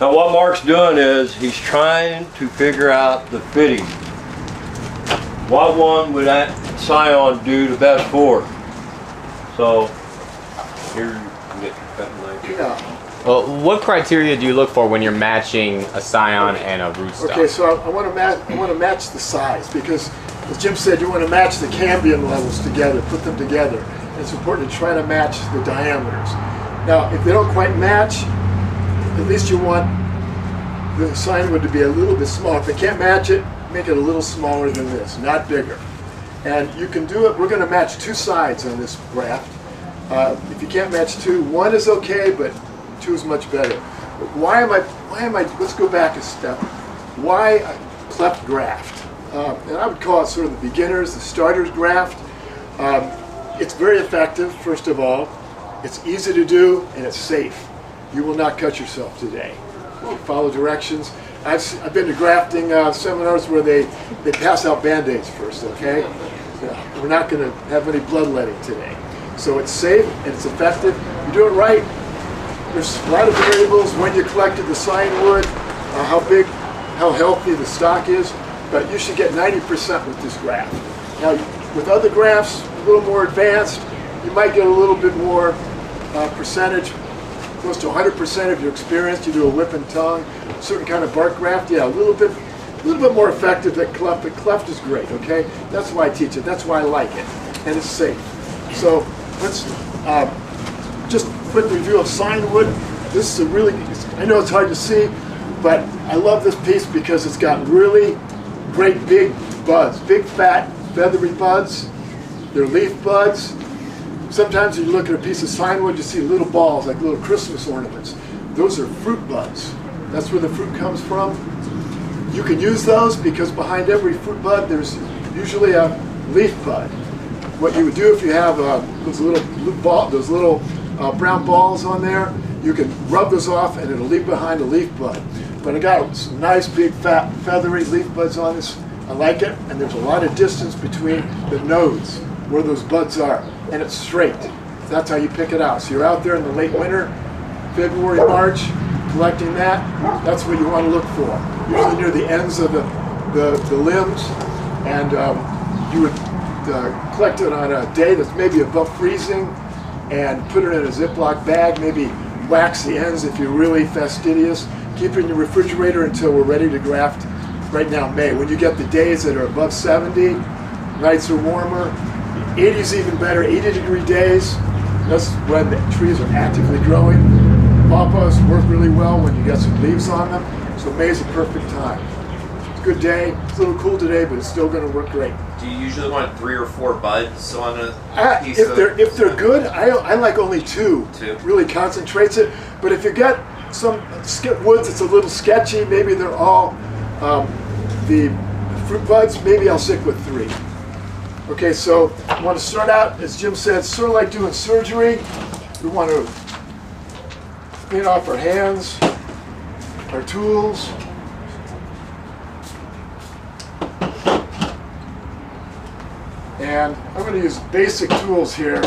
Now what Marc's doing is he's trying to figure out the fitting. What one would that scion do the best for? So here you can get your cutting knife. Yeah. Well, what criteria do you look for when you're matching a scion and a rootstock? Okay, so I want to match the size, because as Jim said, you want to match the cambium levels together, put them together. And it's important to try to match the diameters. Now, if they don't quite match, at least you want the scion to be a little bit smaller. If they can't match it, make it a little smaller than this, not bigger. And you can do it. We're going to match two sides on this graft. If you can't match two, one is okay, but two is much better. But why am I, let's go back a step. Why a cleft graft? And I would call it sort of the beginners, the starters graft. It's very effective, first of all. It's easy to do, and it's safe. You will not cut yourself today. Follow directions. I've been to grafting seminars where they pass out Band-Aids first, okay? We're not going to have any bloodletting today. So it's safe and it's effective. You do it right. There's a lot of variables when you collected the scion wood, how big, how healthy the stock is, but you should get 90% with this graft. Now, with other grafts, a little more advanced, you might get a little bit more percentage, close to 100% of your experience. You do a whip and tongue, certain kind of bark graft, yeah, a little bit more effective than cleft, but cleft is great, okay? That's why I teach it, that's why I like it, and it's safe. So let's just quick review of scion wood. This is a really, I know it's hard to see, but I love this piece because it's got really great big buds, big fat feathery buds. They're leaf buds. Sometimes you look at a piece of scion wood, you see little balls, like little Christmas ornaments. Those are fruit buds. That's where the fruit comes from. You can use those because behind every fruit bud there's usually a leaf bud. What you would do if you have those little brown balls on there, you can rub those off and it'll leave behind a leaf bud. But I got some nice big fat feathery leaf buds on this. I like it, and there's a lot of distance between the nodes where those buds are, and it's straight. That's how you pick it out. So you're out there in the late winter, February, March, collecting that. That's what you want to look for. Usually near the ends of the limbs, and you would collect it on a day that's maybe above freezing, and put it in a Ziploc bag, maybe wax the ends if you're really fastidious. Keep it in your refrigerator until we're ready to graft right now, May. When you get the days that are above 70, nights are warmer, 80 is even better, 80-degree days, that's when the trees are actively growing. Pawpaws work really well when you get some leaves on them, so May is a perfect time. It's a good day, it's a little cool today, but it's still going to work great. Do you usually want 3 or 4 buds on a piece if they're good, I like only 2. Really concentrates it. But if you get some woods that's a little sketchy, maybe they're all the fruit buds, maybe I'll stick with 3. Okay, so I want to start out, as Jim said, sort of like doing surgery. We want to clean off our hands, our tools. And I'm going to use basic tools here.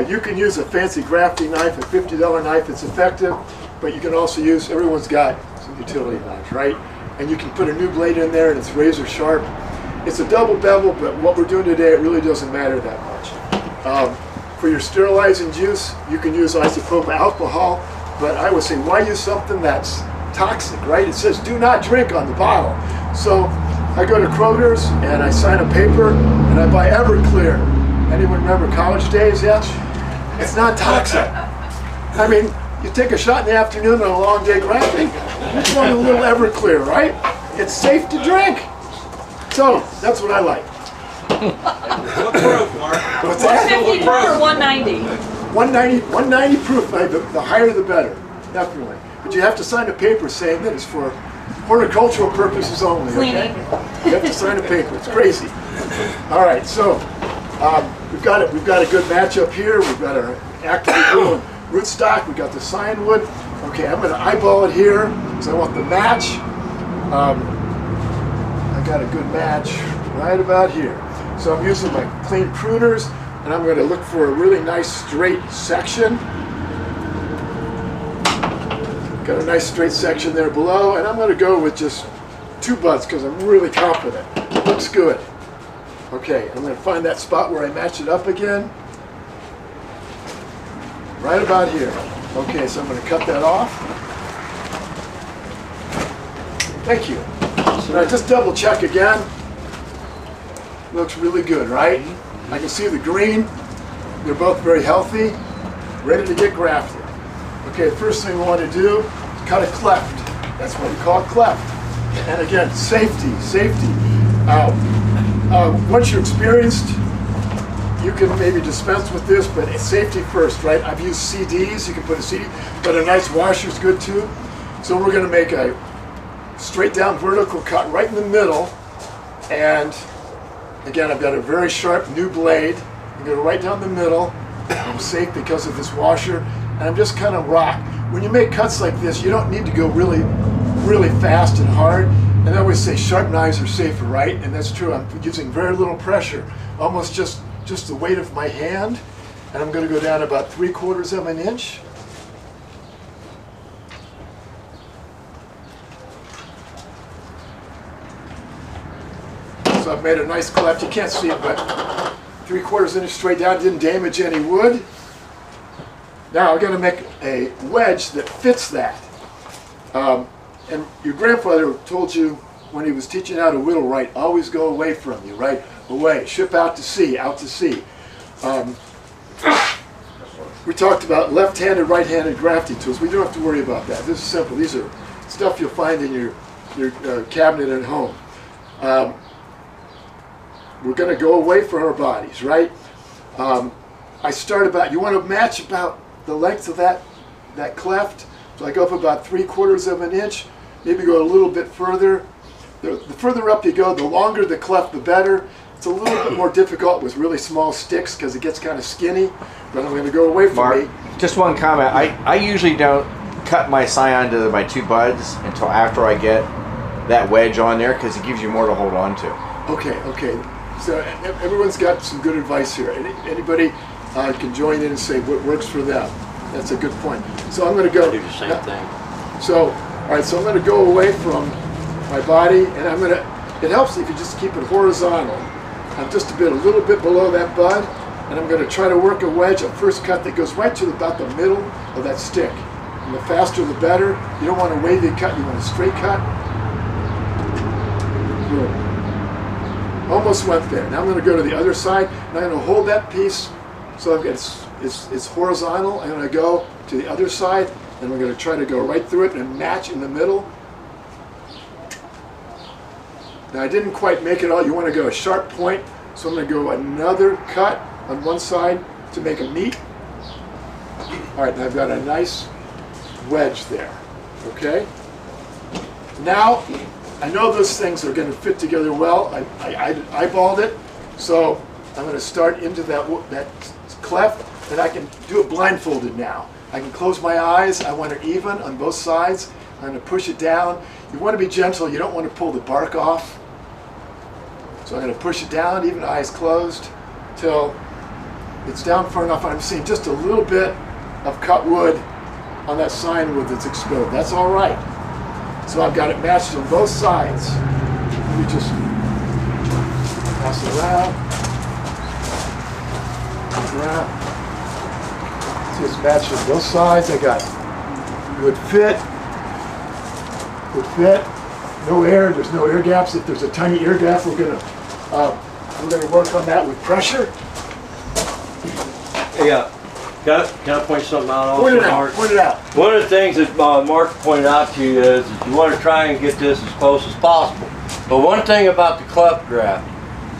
You can use a fancy grafting knife, a $50 knife, it's effective, but you can also use, everyone's got some utility knives, right? And you can put a new blade in there and it's razor sharp. It's a double bevel, but what we're doing today, it really doesn't matter that much. For your sterilizing juice, you can use isopropyl alcohol, but I would say, why use something that's toxic, right? It says do not drink on the bottle. So I go to Kroger's and I sign a paper and I buy Everclear. Anyone remember college days yet? It's not toxic. I mean, you take a shot in the afternoon on a long day grafting, you just want a little Everclear, right? It's safe to drink. So that's what I like. What proof, Mark? What's that? 50 or 190? 190 proof. The higher the better, definitely. But you have to sign a paper saying that it's for horticultural purposes only. Okay? You have to sign a paper. It's crazy. All right, so we've got a good matchup here. We've got our actively growing rootstock. We've got the scion wood. Okay, I'm going to eyeball it here because I want the match. I got a good match right about here. So I'm using my clean pruners. and I'm going to look for a really nice straight section. Got a nice straight section there below, and I'm going to go with just 2 buds because I'm really confident. It looks good. Okay, I'm going to find that spot where I match it up again. Right about here. Okay, so I'm going to cut that off. Thank you. Now just double check again. Looks really good, right? I can see the green. They're both very healthy, ready to get grafted. Okay, the first thing we want to do is cut a cleft. That's what we call a cleft. And again, safety, safety. Once you're experienced, you can maybe dispense with this, but it's safety first, right? I've used CDs, you can put a CD, but a nice washer is good too. So we're going to make a straight down vertical cut right in the middle, and again, I've got a very sharp new blade. I'm going to right down the middle. I'm safe because of this washer, and I'm just kind of rock. When you make cuts like this, you don't need to go really, really fast and hard. And I always say sharp knives are safer, right? And that's true. I'm using very little pressure, almost just the weight of my hand, and I'm going to go down about 3/4 of an inch. So I've made a nice cleft. You can't see it, but 3/4 inch straight down. Didn't damage any wood. Now I'm going to make a wedge that fits that. And your grandfather told you when he was teaching you how to whittle right, always go away from you, right? Away, ship out to sea, out to sea. We talked about left-handed, right-handed grafting tools. We don't have to worry about that. This is simple. These are stuff you'll find in your cabinet at home. We're going to go away from our bodies, right? I start about, you want to match about the length of that cleft. So I go up about 3/4 of an inch, maybe go a little bit further. The further up you go, the longer the cleft, the better. It's a little bit more difficult with really small sticks because it gets kind of skinny, but I'm going to go away from Mark, me. just one comment. I usually don't cut my scion to my 2 buds until after I get that wedge on there because it gives you more to hold on to. Okay, okay. So everyone's got some good advice here. Anybody can join in and say what works for them. That's a good point. So I'm going to go Do the same thing. So, all right. So I'm going to go away from my body, and I'm going to. It helps if you just keep it horizontal. I'm just a little bit below that bud, and I'm going to try to work a wedge, a first cut that goes right to about the middle of that stick. And the faster, the better. You don't want a wavy cut. You want a straight cut. Boom. Almost went there. Now I'm going to go to the other side, and I'm going to hold that piece so I've got it's horizontal. I'm going to go to the other side, and we're going to try to go right through it and match in the middle. Now I didn't quite make it all. You want to go a sharp point, so I'm going to go another cut on one side to make a meet. All right, and I've got a nice wedge there. Okay. Now I know those things are going to fit together well. I eyeballed it, so I'm going to start into that cleft, and I can do it blindfolded now. I can close my eyes. I want it even on both sides. I'm going to push it down. You want to be gentle. You don't want to pull the bark off. So I'm going to push it down, even eyes closed, till it's down far enough. I'm seeing just a little bit of cut wood on that sign wood that's exposed. That's all right. So I've got it matched on both sides. Let me just pass it around. See, it's matched on both sides. I got good fit. Good fit. No air. There's no air gaps. If there's a tiny air gap, we're gonna work on that with pressure. Yeah. Can I point something out also, Point it out. Mark? Point it out. One of the things that Mark pointed out to you is that you want to try and get this as close as possible. But one thing about the cleft graft,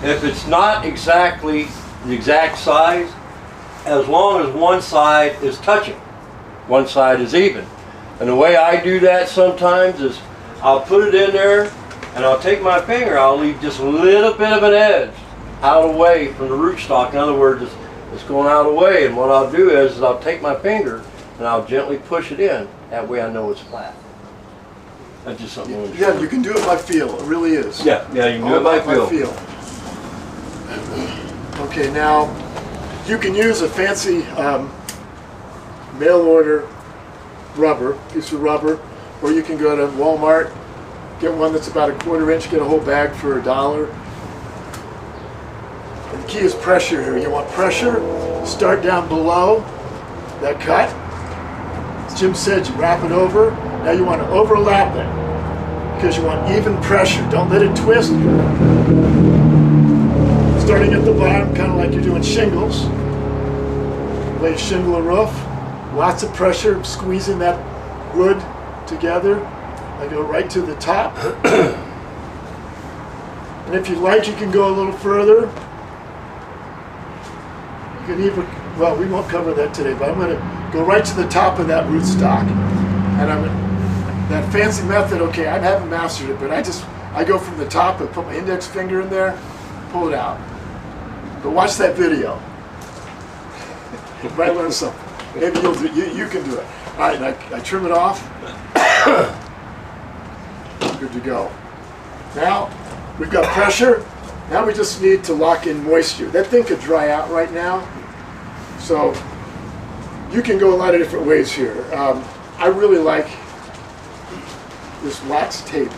if it's not exactly the exact size, as long as one side is touching, one side is even. And the way I do that sometimes is I'll put it in there and I'll take my finger, I'll leave just a little bit of an edge out of the way from the rootstock. In other words, it's going out of the way, and what I'll do is I'll take my finger and I'll gently push it in. That way I know it's flat. That's just something I want to show Yeah, you can do it by feel. It really is. Yeah, you can do All it by about feel. Okay, now You can use a fancy mail order rubber, piece of rubber, or you can go to Walmart, get one that's about a 1/4 inch, get a whole bag for $1. And the key is pressure here. You want pressure, start down below that cut. As Jim said, you wrap it over. Now you want to overlap it because you want even pressure. Don't let it twist. Starting at the bottom, kind of like you're doing shingles. Lay a shingle a roof. Lots of pressure, squeezing that wood together. I go right to the top. And if you like, you can go a little further. You can even, well, we won't cover that today, but I'm going to go right to the top of that rootstock. And that fancy method, okay, I haven't mastered it, but I go from the top and put my index finger in there, pull it out. But watch that video. You might learn something. Maybe you'll do, you can do it. All right, and I trim it off. Good to go. Now, we've got pressure. Now we just need to lock in moisture. That thing could dry out right now. So, you can go a lot of different ways here. I really like this wax tape,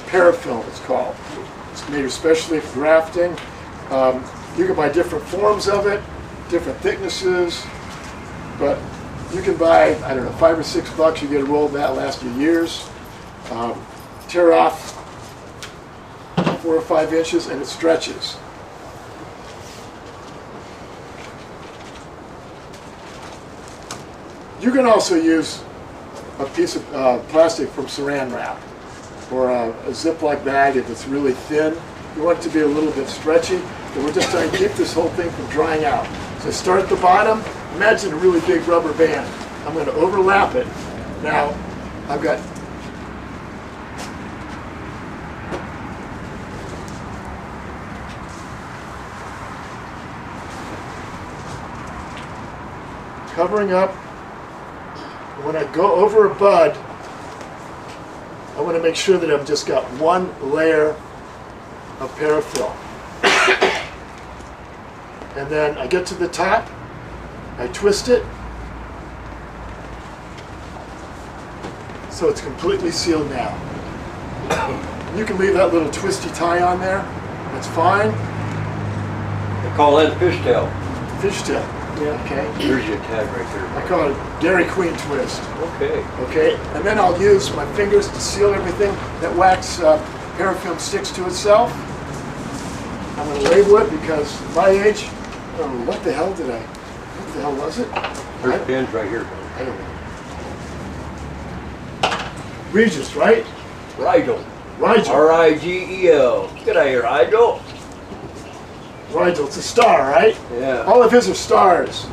parafilm it's called. It's made especially for grafting. You can buy different forms of it, different thicknesses, but you can buy, I don't know, $5 or $6, you get a roll of that, last you years. Tear off 4 or 5 inches and it stretches. You can also use a piece of plastic from Saran wrap or a Ziploc bag if it's really thin. You want it to be a little bit stretchy, but we're just trying to keep this whole thing from drying out. So start at the bottom. Imagine a really big rubber band. I'm going to overlap it. Now, I've got covering up. When I go over a bud, I want to make sure that I've just got one layer of parafilm. And then I get to the top, I twist it, so it's completely sealed now. You can leave that little twisty tie on there, that's fine. They call that fishtail. Fishtail, yeah, okay. Here's your tag right there. I call it Dairy Queen twist. Okay. Okay, and then I'll use my fingers to seal everything. That wax parafilm sticks to itself. I'm going to label it because my age, I don't know, what the hell was it? There's pins right here. I don't know. Regis, right? Rigel. Rigel. R-I-G-E-L. Get out of here, Rigel. Rigel, it's a star, right? Yeah. All of his are stars.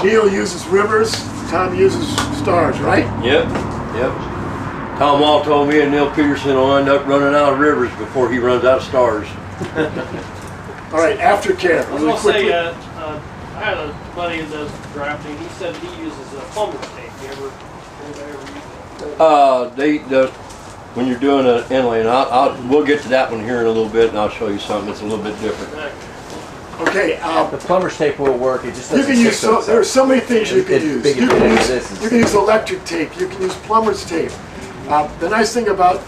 Neil uses rivers, Tom uses stars, right? Yep. Yep. Tom Wall told me and Neil Peterson will end up running out of rivers before he runs out of stars. All right, aftercare. I was going to say, I had a buddy who does grafting. He said he uses a plumber's tape. Anybody ever use that? When you're doing an inlay, and we'll get to that one here in a little bit, and I'll show you something that's a little bit different. Okay. The plumber's tape will work. It just you doesn't can use stick to there are so many things you can use. You can use electric tape. You can use plumber's tape. The nice thing about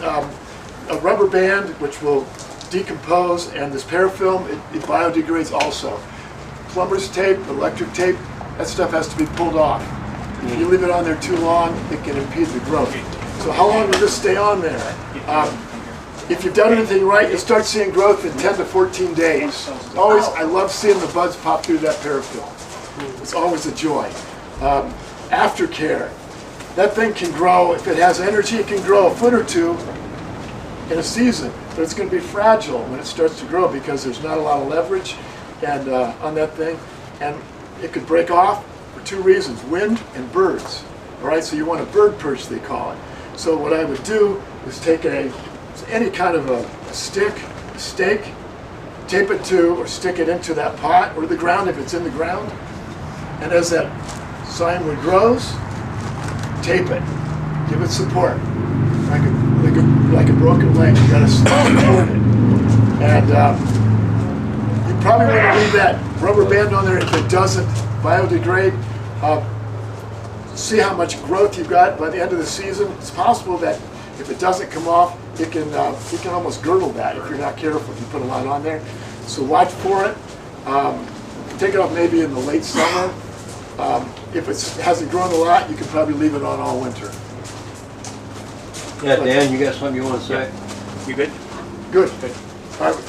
a rubber band, which will decompose, and this parafilm, it biodegrades also. Plumber's tape, electric tape, that stuff has to be pulled off. If you leave it on there too long, it can impede the growth. So how long will this stay on there? If you've done anything right, you'll start seeing growth in 10 to 14 days. I love seeing the buds pop through that parafilm. It's always a joy. Aftercare. That thing can grow, if it has energy, it can grow a foot or two in a season. But it's going to be fragile when it starts to grow because there's not a lot of leverage and on that thing. And it could break off for 2 reasons, wind and birds. All right, so you want a bird perch, they call it. So what I would do is take any kind of a stake, tape it to or stick it into that pot or the ground if it's in the ground. And as that signwood grows, tape it. Give it support. Like a broken leg, you gotta support it. And you probably want to leave that rubber band on there. If it doesn't biodegrade, see how much growth you've got by the end of the season. It's possible that if it doesn't come off, it can almost girdle that if you're not careful, if you put a lot on there. So watch for it. Take it off maybe in the late summer. If it hasn't grown a lot, you can probably leave it on all winter. Yeah, Dan, you got something you want to say? You good? Good. All right.